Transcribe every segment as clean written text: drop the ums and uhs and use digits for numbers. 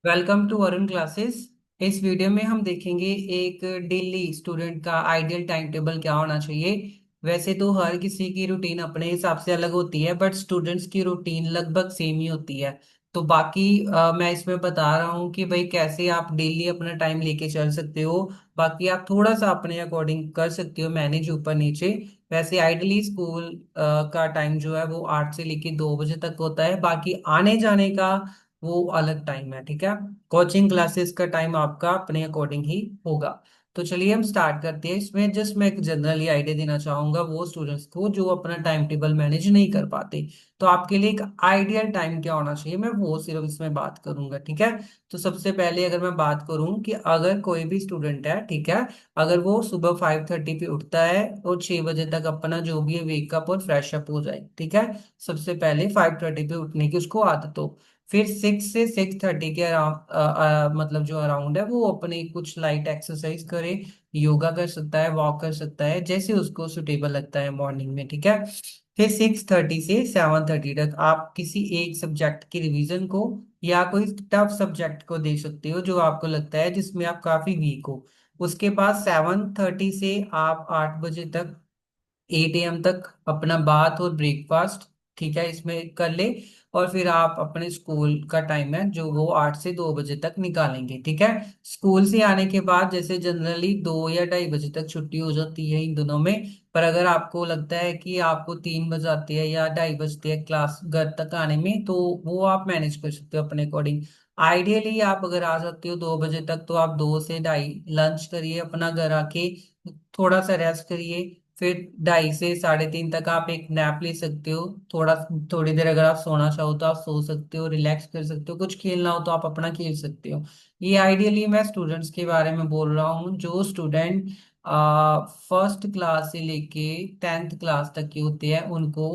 Welcome to Arun classes. इस video में हम देखेंगे एक डेली स्टूडेंट का आइडियल टाइम टेबल क्या होना चाहिए। वैसे तो हर किसी की रूटीन अपने हिसाब से अलग होती है, बट स्टूडेंट्स की रूटीन लगभग सेम ही होती है। तो बाकी मैं इसमें बता रहा हूँ कि भाई कैसे आप डेली अपना टाइम लेके चल सकते हो। बाकी आप थोड़ा सा अपने अकॉर्डिंग कर सकते हो मैनेज ऊपर नीचे। वैसे आइडली स्कूल का टाइम जो है वो 8 से लेके 2 बजे तक होता है। बाकी आने जाने का वो अलग टाइम है, ठीक है। कोचिंग क्लासेस का टाइम आपका अपने अकॉर्डिंग ही होगा। तो चलिए हम स्टार्ट करते हैं। इसमें जस्ट मैं एक जनरली आइडिया देना चाहूंगा वो स्टूडेंट्स को जो अपना टाइम टेबल मैनेज नहीं कर पाते। तो आपके लिए एक आइडियल टाइम क्या होना चाहिए, मैं वो सिर्फ इसमें बात करूंगा, ठीक है। तो सबसे पहले अगर मैं बात करूं कि अगर कोई भी स्टूडेंट है, ठीक है, अगर वो सुबह 5:30 पे उठता है और 6 बजे तक अपना जो भी है वेकअप और फ्रेश अप हो जाए, ठीक है। सबसे पहले 5:30 पे उठने की उसको आदत हो। फिर 6 से 6:30 के अराउंड, मतलब जो अराउंड है वो अपने कुछ लाइट एक्सरसाइज करे। योगा कर सकता है, वॉक कर सकता है, जैसे उसको सुटेबल लगता है मॉर्निंग में, ठीक है। फिर 6:30 से 7:30 तक आप किसी एक सब्जेक्ट की रिवीजन को या कोई टफ सब्जेक्ट को दे सकते हो जो आपको लगता है जिसमें आप काफी वीक हो। उसके बाद 7:30 से आप 8 बजे तक, 8 AM तक अपना बाथ और ब्रेकफास्ट, ठीक है, इसमें कर ले। और फिर आप अपने स्कूल का टाइम है जो वो 8 से 2 बजे तक निकालेंगे, ठीक है। स्कूल से आने के बाद जैसे जनरली 2 या 2:30 बजे तक छुट्टी हो जाती है इन दिनों में। पर अगर आपको लगता है कि आपको 3 बज आती है या 2:30 बजते हैं क्लास घर तक आने में, तो वो आप मैनेज कर सकते हो अपने अकॉर्डिंग। आइडियली आप अगर आ सकते हो 2 बजे तक, तो आप 2 से 2:30 लंच करिए, अपना घर आके थोड़ा सा रेस्ट करिए। फिर 2:30 से 3:30 तक आप एक नैप ले सकते हो। थोड़ा थोड़ी देर अगर आप सोना चाहो तो आप सो सकते हो, रिलैक्स कर सकते हो, कुछ खेलना हो तो आप अपना खेल सकते हो। ये आइडियली मैं स्टूडेंट्स के बारे में बोल रहा हूँ जो स्टूडेंट फर्स्ट क्लास से लेके 10th क्लास तक के होते हैं। उनको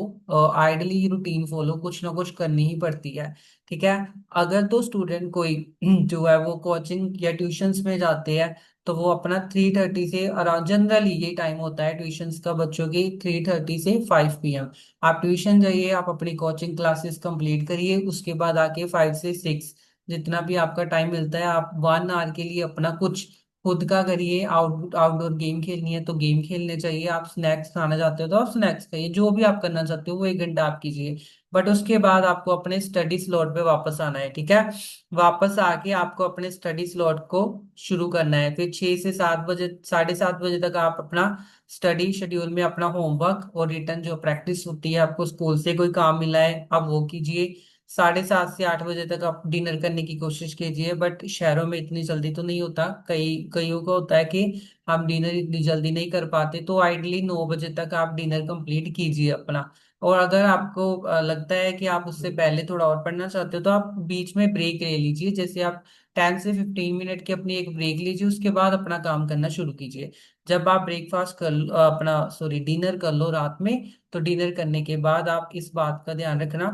आइडियली रूटीन फॉलो कुछ ना कुछ करनी ही पड़ती है, ठीक है। अगर तो स्टूडेंट कोई जो है वो कोचिंग या ट्यूशंस में जाते हैं, तो वो अपना 3:30 से अराउंड, जनरली ये टाइम होता है ट्यूशंस का बच्चों की, 3:30 से 5 PM। आप ट्यूशन जाइए, आप अपनी कोचिंग क्लासेस कंप्लीट करिए, उसके बाद आके 5 से 6 जितना भी आपका टाइम मिलता है आप 1 आवर के लिए अपना कुछ खुद का करिए। आउटडोर गेम खेलनी है तो गेम खेलने चाहिए, आप स्नैक्स खाना चाहते हो तो आप स्नैक्स खाइए, जो भी आप करना चाहते हो वो 1 घंटा आप कीजिए। बट उसके बाद आपको अपने स्टडी स्लॉट पे वापस आना है, ठीक है। वापस आके आपको अपने स्टडी स्लॉट को शुरू करना है। फिर 6 से 7 बजे, 7:30 बजे तक आप अपना स्टडी शेड्यूल में अपना होमवर्क और रिटर्न जो प्रैक्टिस होती है, आपको स्कूल से कोई काम मिला है आप वो कीजिए। 7:30 से 8 बजे तक आप डिनर करने की कोशिश कीजिए, बट शहरों में इतनी जल्दी तो नहीं होता, कईयों का होता है कि हम डिनर इतनी जल्दी नहीं कर पाते। तो आइडली 9 बजे तक आप डिनर कंप्लीट कीजिए अपना। और अगर आपको लगता है कि आप उससे पहले थोड़ा और पढ़ना चाहते हो तो आप बीच में ब्रेक ले लीजिए, जैसे आप 10 से 15 मिनट की अपनी एक ब्रेक लीजिए, उसके बाद अपना काम करना शुरू कीजिए। जब आप ब्रेकफास्ट कर अपना सॉरी डिनर कर लो रात में, तो डिनर करने के बाद आप इस बात का ध्यान रखना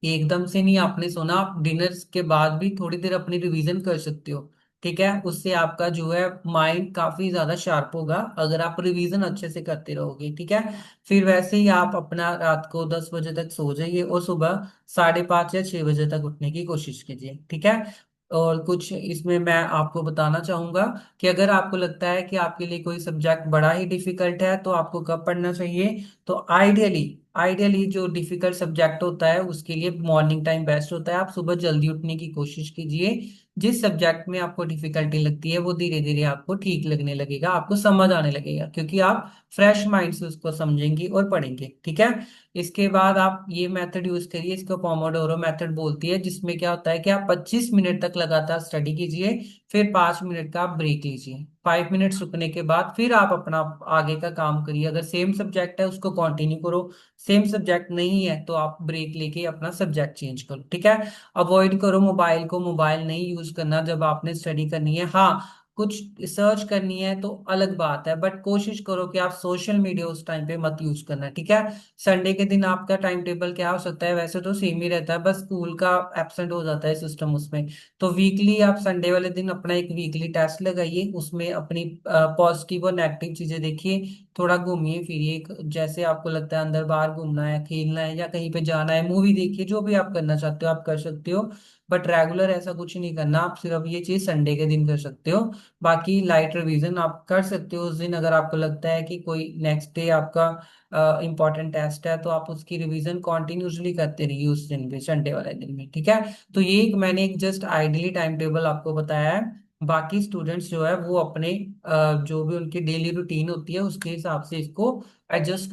कि एकदम से नहीं आपने सोना, आप डिनर के बाद भी थोड़ी देर अपनी रिवीजन कर सकते हो, ठीक है। उससे आपका जो है माइंड काफी ज्यादा शार्प होगा अगर आप रिवीजन अच्छे से करते रहोगे, ठीक है। फिर वैसे ही आप अपना रात को 10 बजे तक सो जाइए और सुबह 5:30 या 6 बजे तक उठने की कोशिश कीजिए, ठीक है। और कुछ इसमें मैं आपको बताना चाहूंगा कि अगर आपको लगता है कि आपके लिए कोई सब्जेक्ट बड़ा ही डिफिकल्ट है तो आपको कब पढ़ना चाहिए। तो आइडियली आइडियली जो डिफिकल्ट सब्जेक्ट होता है उसके लिए मॉर्निंग टाइम बेस्ट होता है। आप सुबह जल्दी उठने की कोशिश कीजिए। जिस सब्जेक्ट में आपको डिफिकल्टी लगती है वो धीरे धीरे आपको ठीक लगने लगेगा, आपको समझ आने लगेगा, क्योंकि आप फ्रेश माइंड से उसको समझेंगे और पढ़ेंगे, ठीक है। इसके बाद आप ये मेथड यूज करिए, इसको पोमोडोरो मेथड बोलती है, जिसमें क्या होता है कि आप 25 मिनट तक लगातार स्टडी कीजिए। फिर 5 मिनट का आप ब्रेक लीजिए, 5 मिनट रुकने के बाद फिर आप अपना आगे का काम करिए। अगर सेम सब्जेक्ट है उसको कंटिन्यू करो, सेम सब्जेक्ट नहीं है तो आप ब्रेक लेके अपना सब्जेक्ट चेंज करो, ठीक है। अवॉइड करो मोबाइल को, मोबाइल नहीं यूज करना जब आपने स्टडी करनी है। हाँ, कुछ सर्च करनी है तो अलग बात है, बट कोशिश करो कि आप सोशल मीडिया उस टाइम पे मत यूज करना, ठीक है। संडे के दिन आपका टाइम टेबल क्या हो सकता है, वैसे तो सेम ही रहता है, बस स्कूल का एब्सेंट हो जाता है सिस्टम उसमें। तो वीकली आप संडे वाले दिन अपना एक वीकली टेस्ट लगाइए, उसमें अपनी पॉजिटिव और नेगेटिव चीजें देखिए, थोड़ा घूमिए फिरिए, जैसे आपको लगता है अंदर बाहर घूमना है, खेलना है या कहीं पे जाना है, मूवी देखिए, जो भी आप करना चाहते हो आप कर सकते हो। बट रेगुलर ऐसा कुछ नहीं करना, आप सिर्फ ये चीज संडे के दिन कर सकते हो। बाकी लाइट रिवीजन आप कर सकते हो उस दिन, अगर आपको लगता है कि कोई नेक्स्ट डे आपका इंपॉर्टेंट टेस्ट है तो आप उसकी रिवीजन कॉन्टिन्यूसली करते रहिए उस दिन भी, संडे वाले दिन में, ठीक है। तो ये एक मैंने एक जस्ट आइडियली टाइम टेबल आपको बताया है। बाकी स्टूडेंट्स जो है वो अपने जो भी उनकी डेली रूटीन होती है उसके हिसाब से इसको एडजस्ट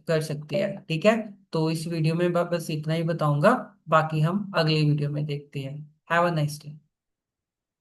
कर सकते हैं, ठीक है। तो इस वीडियो में मैं बस इतना ही बताऊंगा, बाकी हम अगले वीडियो में देखते हैं। Have a nice day.